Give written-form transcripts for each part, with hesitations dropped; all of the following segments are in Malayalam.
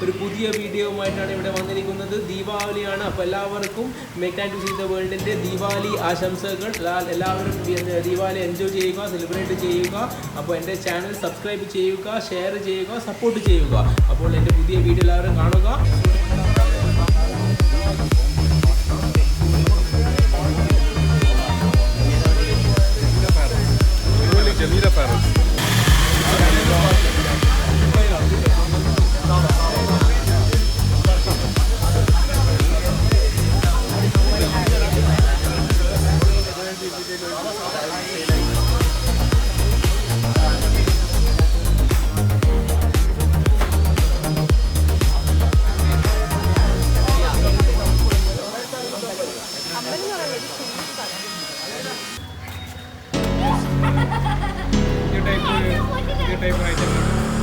ഒരു പുതിയ വീഡിയോയുമായിട്ടാണ് ഇവിടെ വന്നിരിക്കുന്നത്. ദീപാവലിയാണ്. അപ്പോൾ എല്ലാവർക്കും make time to see the വേൾഡിൻ്റെ ദീപാവലി ആശംസകൾ. എല്ലാവരും ദീപാവലി എൻജോയ് ചെയ്യുക, സെലിബ്രേറ്റ് ചെയ്യുക. അപ്പോൾ എൻ്റെ ചാനൽ സബ്സ്ക്രൈബ് ചെയ്യുക, ഷെയർ ചെയ്യുക, സപ്പോർട്ട് ചെയ്യുക. അപ്പോൾ എൻ്റെ പുതിയ വീഡിയോ എല്ലാവരും കാണുക.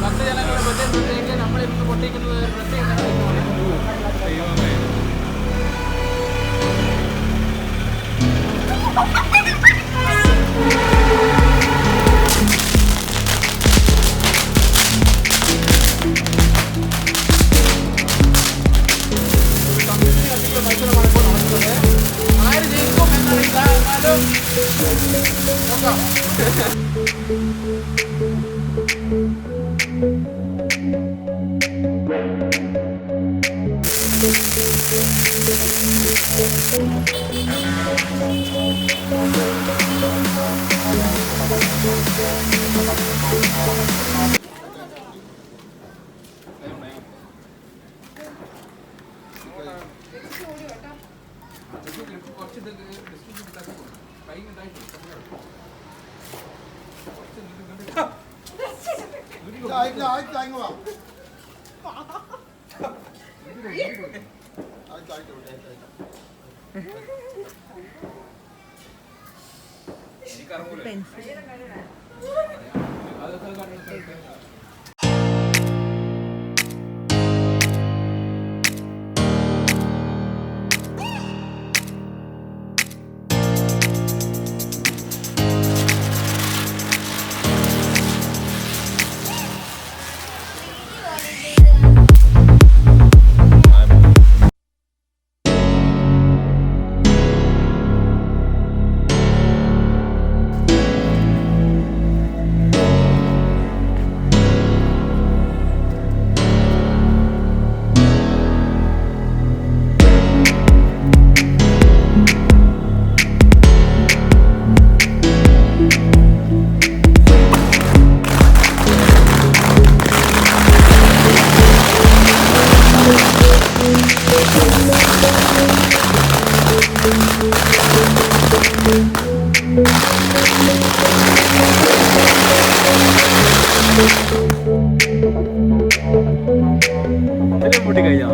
ഭക്തജനങ്ങളുടെ പ്രത്യേകതയിലേക്ക് നമ്മളിന്ന് പൊട്ടിക്കുന്നത് ഒരു പ്രത്യേക മത്സരമാണ് ഇപ്പോൾ നടക്കുന്നത്. ആര് ജയിക്കും എന്നറിയില്ല, എന്നാലും നോക്കാം. പൊട്ടി കഴിഞ്ഞോ?